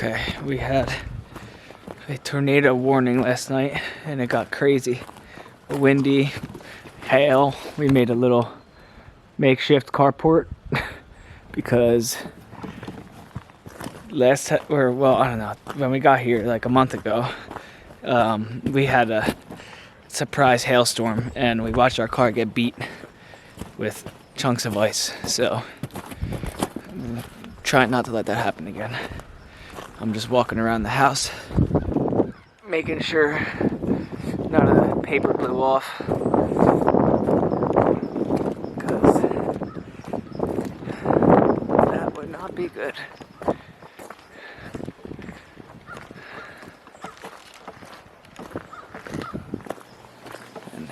Okay, we had a tornado warning last night and it got crazy. Windy, hail. We made a little makeshift carport because I don't know, when we got here like a month ago, we had a surprise hailstorm and we watched our car get beat with chunks of ice. So trying not to let that happen again. I'm just walking around the house, making sure none of the paper blew off, because that would not be good. And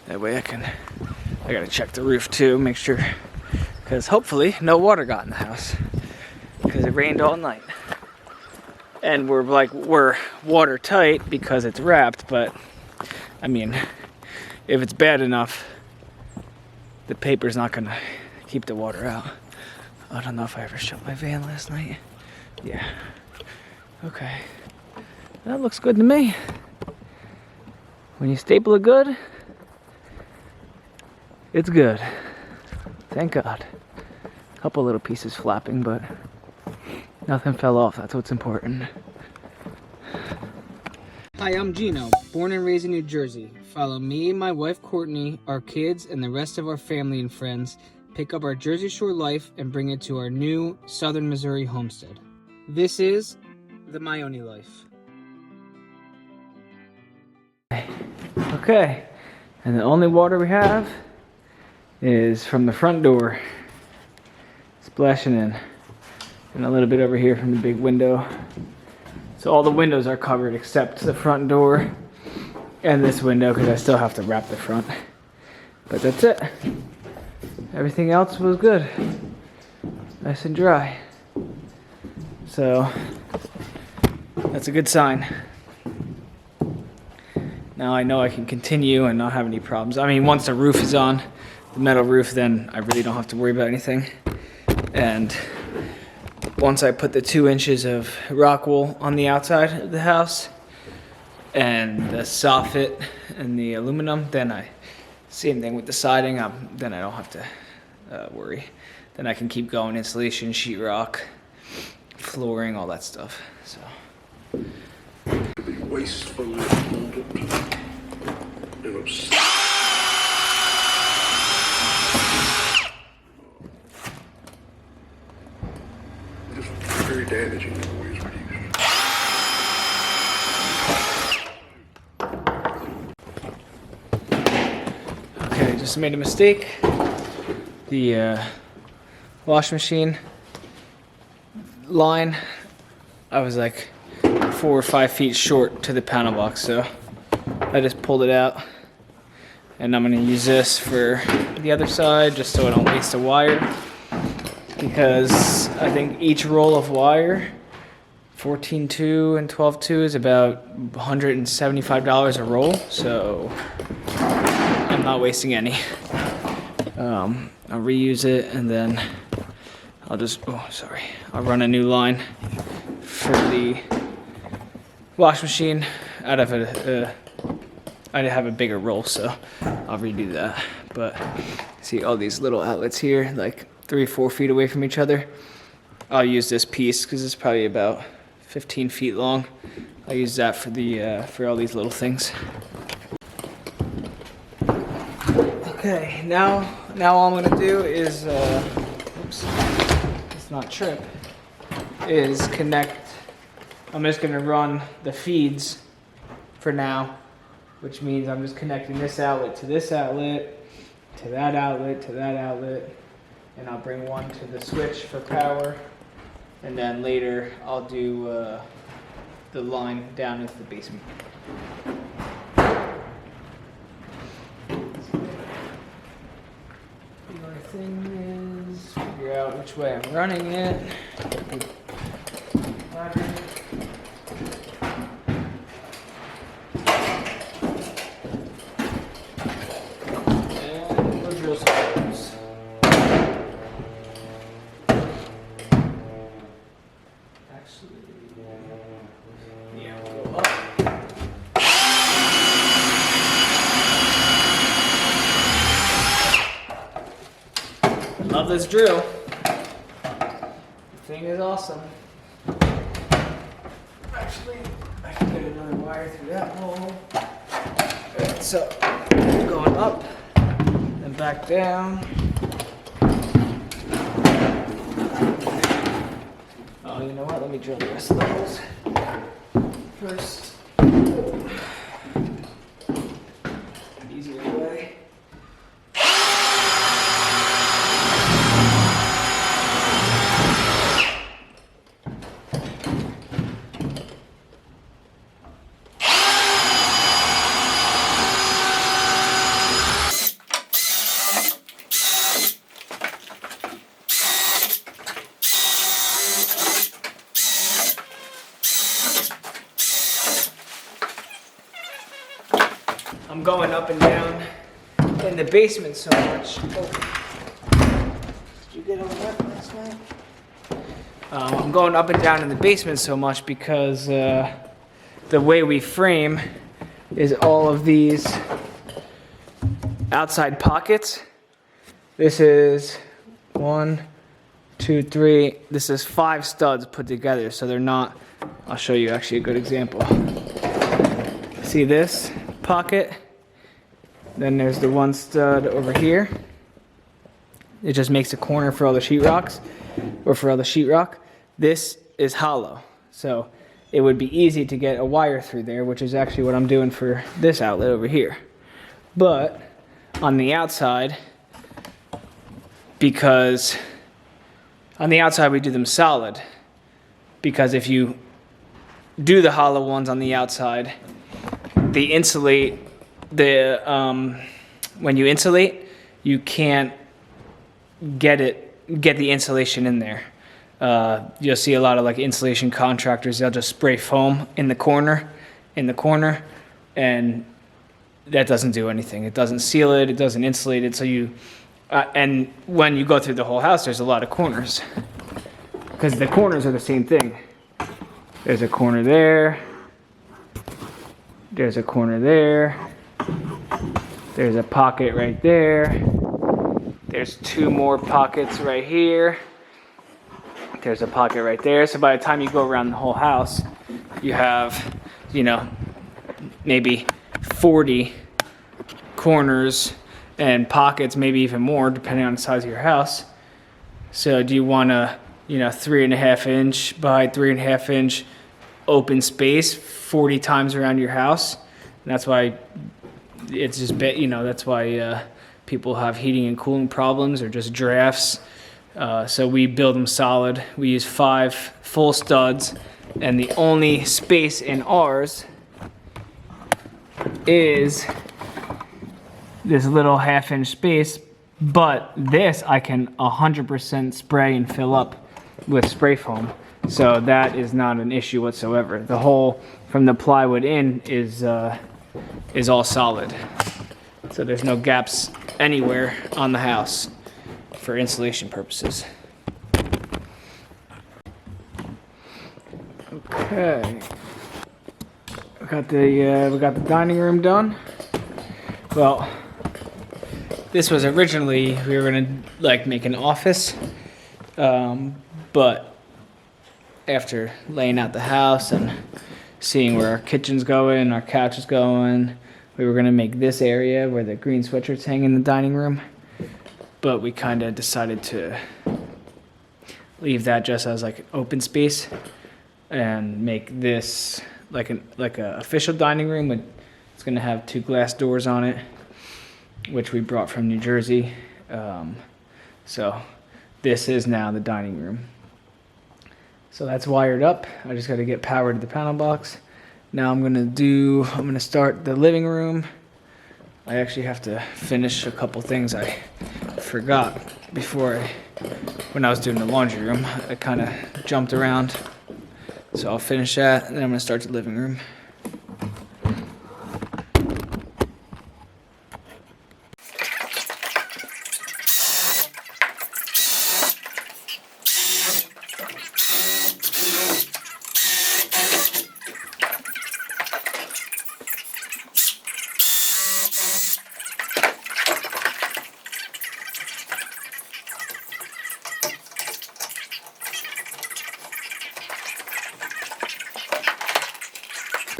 that way I gotta check the roof too, make sure, because hopefully no water got in the house, because it rained all night. And we're watertight because it's wrapped, but I mean, if it's bad enough, the paper's not gonna keep the water out. I don't know if I ever shut my van last night. Yeah. Okay. That looks good to me. When you staple it good, it's good. Thank God. A couple little pieces flapping, but nothing fell off. That's what's important. Hi, I'm Gino, born and raised in New Jersey. Follow me, my wife Courtney, our kids, and the rest of our family and friends, pick up our Jersey Shore life and bring it to our new Southern Missouri homestead. This is the Maione life. Okay, and the only water we have is from the front door, splashing in. And a little bit over here from the big window. So all the windows are covered except the front door and this window, because I still have to wrap the front. But that's it. Everything else was good. Nice and dry. So that's a good sign. Now I know I can continue and not have any problems. I mean, once the roof is on, the metal roof, then I really don't have to worry about anything. And once I put the 2 inches of rock wool on the outside of the house and the soffit and the aluminum, then same thing with the siding, then I don't have to worry. Then I can keep going, insulation, sheetrock, flooring, all that stuff. So. Be wasteful and upset. Very damaging in the ways we use. Okay, just made a mistake. The wash machine line, I was like 4 or 5 feet short to the panel box, so I just pulled it out. And I'm gonna use this for the other side just so I don't waste a wire, because I think each roll of wire, 14.2 and 12.2, is about $175 a roll, so I'm not wasting any. I'll reuse it, and then I'll run a new line for the wash machine out of I have a bigger roll, so I'll redo that. But see all these little outlets here, like 3 or 4 feet away from each other. I'll use this piece because it's probably about 15 feet long. I'll use that for all these little things. Okay, now all I'm gonna do is, it's not trip, is connect. I'm just gonna run the feeds for now, which means I'm just connecting this outlet to this outlet, to that outlet, to that outlet. And I'll bring one to the switch for power, and then later I'll do the line down into the basement. The only thing is figure out which way I'm running it. And we'll drill some holes. Actually, this drill. The thing is awesome. Actually, I can get another wire through that hole. Alright, so going up and back down. Oh, you know what? Let me drill the rest of the holes first. Easier way. I'm going up and down in the basement so much. Oh. Did you get all that last night? I'm going up and down in the basement so much because the way we frame is all of these outside pockets. This is 1, 2, 3. This is 5 studs put together, so they're not. I'll show you actually a good example. See this pocket? Then there's the 1 stud over here. It just makes a corner for all the sheetrocks, or for all the sheetrock. This is hollow, so it would be easy to get a wire through there, which is actually what I'm doing for this outlet over here. But on the outside, because on the outside we do them solid, because if you do the hollow ones on the outside, they insulate when you insulate, you can't get the insulation in there. You'll see a lot of like insulation contractors, they'll just spray foam in the corner, and that doesn't do anything. It doesn't seal it, it doesn't insulate it, so you, and when you go through the whole house, there's a lot of corners, because the corners are the same thing. There's a corner there, there's a corner there, there's a pocket right there, there's 2 more pockets right here, there's a pocket right there. So by the time you go around the whole house, you have, you know, maybe 40 corners and pockets, maybe even more, depending on the size of your house. So do you want a, 3.5 inch by 3.5 inch open space 40 times around your house? And that's why it's just, that's why people have heating and cooling problems or just drafts. So we build them solid. We use 5 full studs, and the only space in ours is this little 1/2 inch space, but this I can 100% spray and fill up with spray foam. So that is not an issue whatsoever. The hole from the plywood in is all solid. So there's no gaps anywhere on the house for insulation purposes. Okay. We got the dining room done. Well, this was originally, we were gonna like make an office, but after laying out the house and seeing where our kitchen's going, our couch is going, we were gonna make this area where the green sweatshirts hang in the dining room, but we kind of decided to leave that just as like an open space and make this like a official dining room. It's gonna have 2 glass doors on it, which we brought from New Jersey. So this is now the dining room. So that's wired up. I just got to get power to the panel box. Now I'm gonna start the living room. I actually have to finish a couple things I forgot when I was doing the laundry room. I kind of jumped around. So I'll finish that, and then I'm gonna start the living room.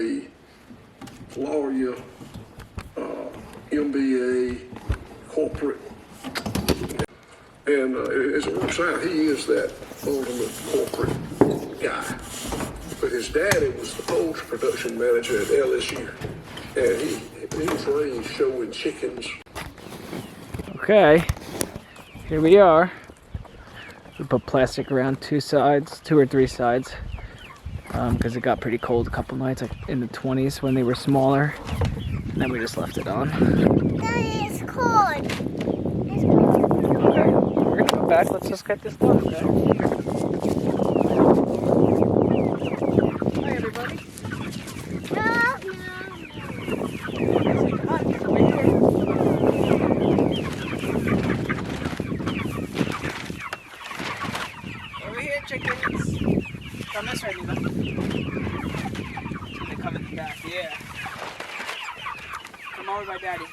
a lawyer, MBA, corporate. And as it works out, he is that ultimate corporate guy. But his daddy was the poultry production manager at LSU. And he was raised showing chickens. Okay, here we are. We put plastic around two or three sides, because it got pretty cold a couple nights, like in the 20s when they were smaller. And then we just left it on. Daddy, it's cold. Okay, we're gonna go back. Let's just get this done, okay? Hi, everybody. No. Come on, over here. Over here, chickens. Come this way, Nina. So they come in the back, yeah. Come over by Daddy.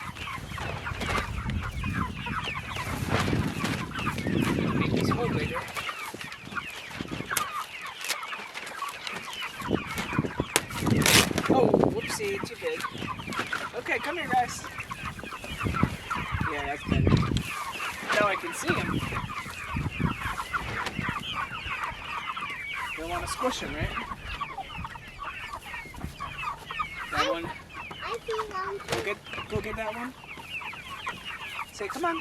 Make this hole bigger. Oh, whoopsie, too big. Okay, come here, guys. Yeah, that's better. Now I can see him. Don't want to squish him, right? That one. I think I'm Go get that one. Say, come on.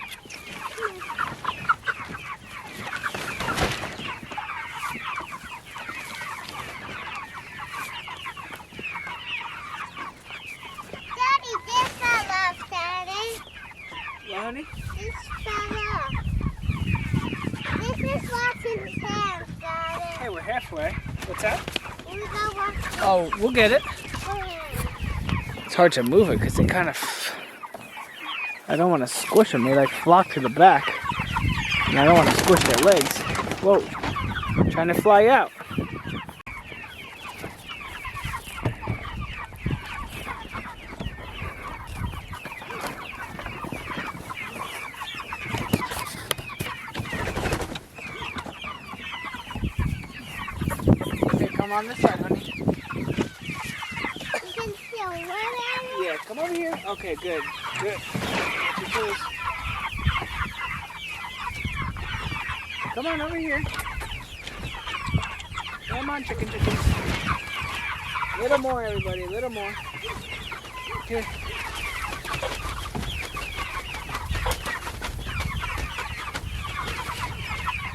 Daddy, this fell off, Daddy. Yeah, honey? This fell off. This is what's in the sand, Daddy. Hey, we're halfway. What's that? We go watch Oh, we'll get it. the It's hard to move it because they kind of... I don't want to squish them. They like flock to the back. And I don't want to squish their legs. Whoa. I'm trying to fly out. Okay, come on this side, honey. You can feel whatever. Yeah, come over here. Okay, good. Good. Watch your toes. Come on over here. Come on, chickens. A little more, everybody. A little more. Here.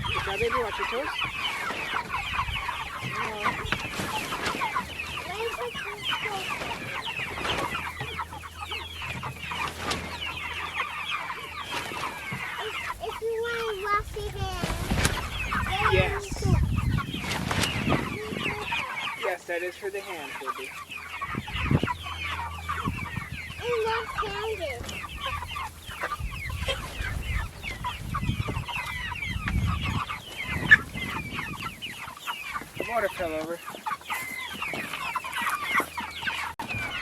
Good job, baby. Watch your toes. If you want to wash it in. Yes. Yes, that is for the hands, baby. And left-handed. The water fell over.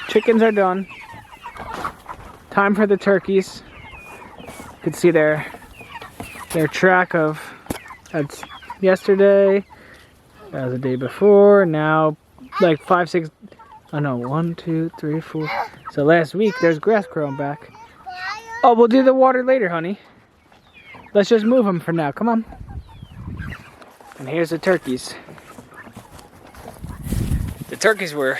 Chickens are done. Time for the turkeys. You can see their track of, that's yesterday, that was the day before, now like 5, 6, oh no, 1, 2, 3, 4. So last week there's grass growing back. Oh, we'll do the water later, honey. Let's just move them for now, come on. And here's the turkeys. The turkeys were,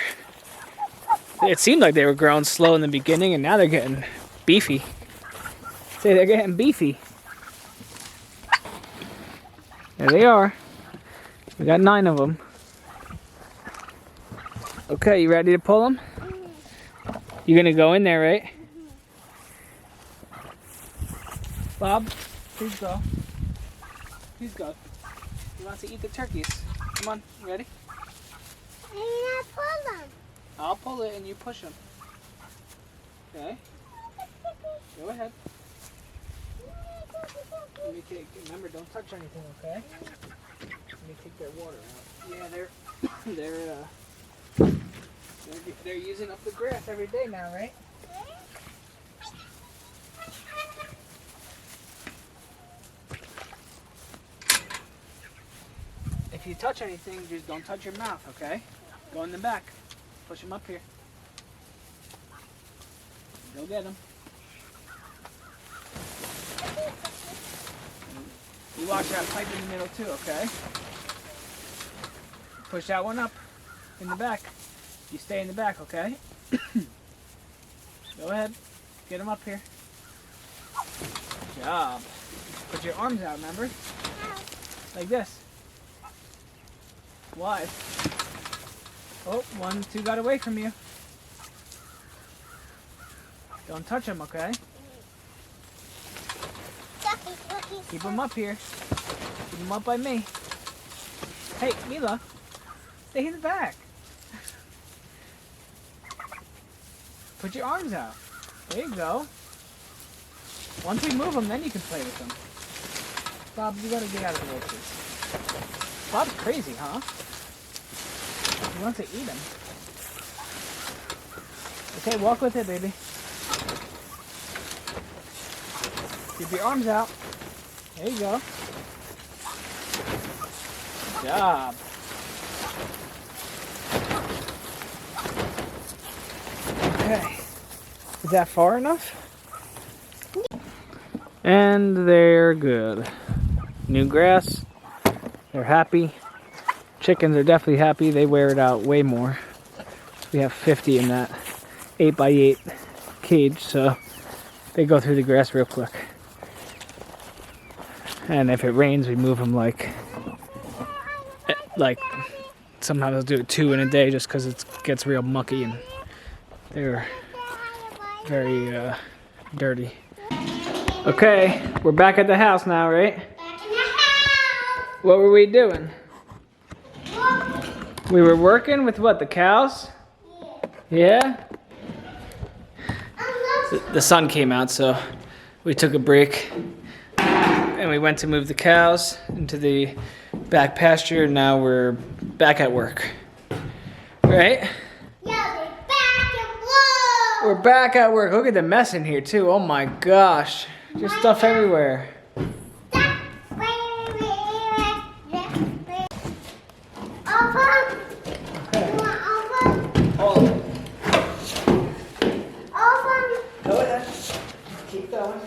it seemed like they were growing slow in the beginning, and now they're getting beefy. Say they're getting beefy. There they are. We got 9 of them. Okay, you ready to pull them? You're gonna go in there, right? Bob, please go. Please go. He wants to eat the turkeys. Come on, you ready? And I pull them. I'll pull it and you push them. Okay? Go ahead. Let me take, remember, don't touch anything, okay? Let me take their water out. Yeah, they're using up the grass every day now, right? If you touch anything, just don't touch your mouth, okay? Go in the back. Push him up here. Go get him. You watch that pipe in the middle too, okay? Push that one up in the back. You stay in the back, okay? Go ahead. Get him up here. Good job. Put your arms out, remember? Like this. Why? Oh, 1, 2 got away from you. Don't touch him, okay? Keep him up here. Keep him up by me. Hey, Mila. Stay in the back. Put your arms out. There you go. Once we move them, then you can play with them. Bob, you gotta get out of the way, please. Bob's crazy, huh? He wants to eat them. Okay, walk with it, baby. Keep your arms out. There you go. Good job. Okay. Is that far enough? And they're good. New grass. They're happy. Chickens are definitely happy. They wear it out way more. We have 50 in that 8x8 cage, so they go through the grass real quick. And if it rains, we move them like sometimes I'll do it 2 in a day just because it gets real mucky and they're very dirty. Okay, we're back at the house now, right? Back in the house. What were we doing? We were working with what, the cows? Yeah? The sun came out, so we took a break. And we went to move the cows into the back pasture. Now we're back at work. Right? Yeah, we're back at work. We're back at work. Look at the mess in here, too. Oh my gosh. Just stuff everywhere. Go ahead. Keep going.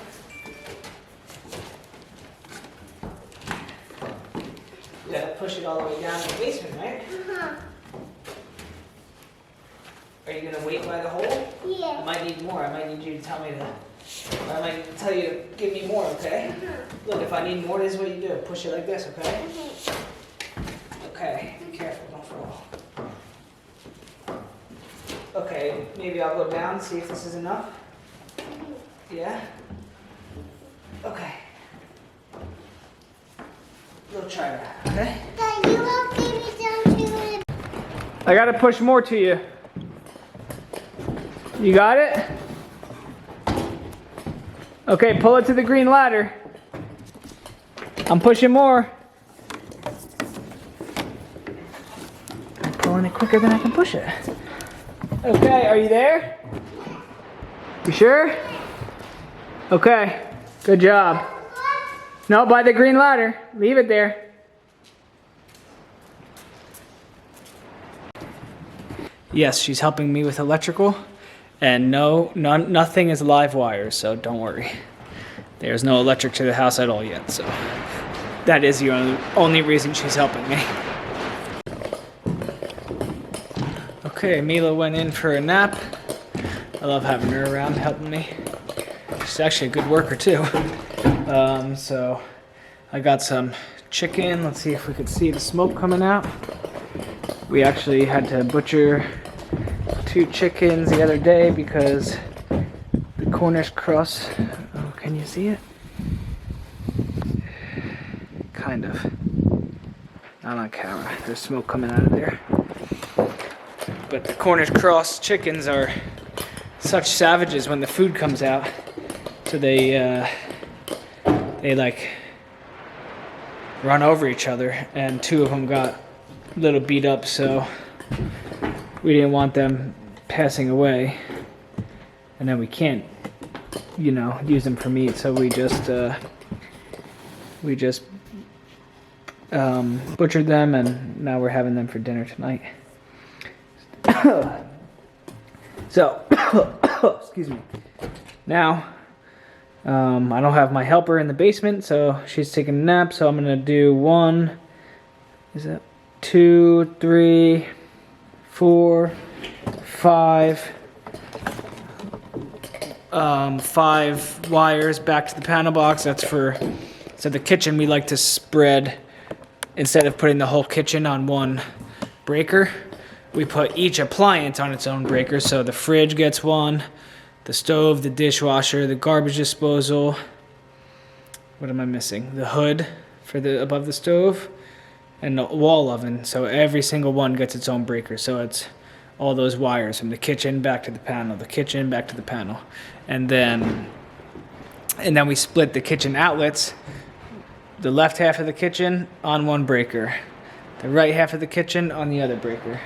You gotta push it all the way down to the basement, right? Are you gonna wait by the hole? Yeah. I might need more. I might need you to tell me to. I might tell you to give me more, okay? Look, if I need more, this is what you do. Push it like this, okay? Okay, be careful, don't fall. Okay, maybe I'll go down and see if this is enough. Yeah? Okay. We'll try that, okay? Dad, you won't give me down to it. I gotta push more to you. You got it? Okay, pull it to the green ladder. I'm pushing more. I'm pulling it quicker than I can push it. Okay, are you there? You sure? Okay, good job. No, by the green ladder. Leave it there. Yes, she's helping me with electrical. And nothing is live wires, so don't worry. There's no electric to the house at all yet, so that is the only reason she's helping me. Okay, Mila went in for a nap. I love having her around helping me. She's actually a good worker too. So I got some chicken. Let's see if we could see the smoke coming out. We actually had to butcher 2 chickens the other day because the Cornish cross, oh, can you see it? Kind of. Not on camera. There's smoke coming out of there. But the Cornish cross chickens are such savages when the food comes out. So they like run over each other, and 2 of them got a little beat up, so we didn't want them passing away, and then we can't, use them for meat, so we just butchered them, and now we're having them for dinner tonight. So, excuse me. Now, I don't have my helper in the basement, so she's taking a nap. So I'm gonna do 1, 2, 3, 4, 5. 5 wires back to the panel box. That's for, so the kitchen we like to spread, instead of putting the whole kitchen on one breaker, we put each appliance on its own breaker. So the fridge gets one, the stove, the dishwasher, the garbage disposal. What am I missing? The hood for the above the stove, and the wall oven. So every single one gets its own breaker. So it's all those wires from the kitchen back to the panel, the kitchen back to the panel. And then we split the kitchen outlets, the left half of the kitchen on one breaker, the right half of the kitchen on the other breaker,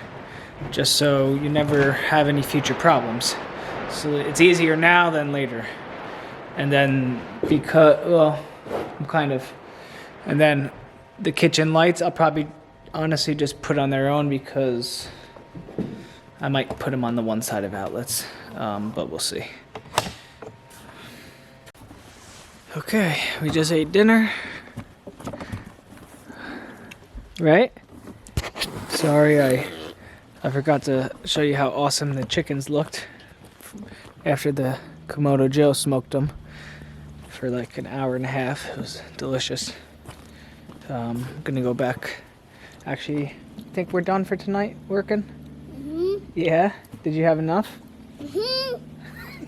just so you never have any future problems. So it's easier now than later. And then and then the kitchen lights, I'll probably honestly just put on their own, because I might put them on the one side of outlets, but we'll see. Okay, we just ate dinner. Right? Sorry, I forgot to show you how awesome the chickens looked after the Komodo Joe smoked them for like an hour and a half. It was delicious. I'm gonna go back. Actually, think we're done for tonight working? Yeah? Did you have enough?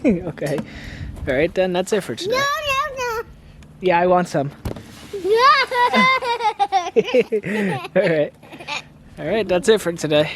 Okay. All right, then that's it for today. No. Yeah, I want some. No. All right. All right, that's it for today.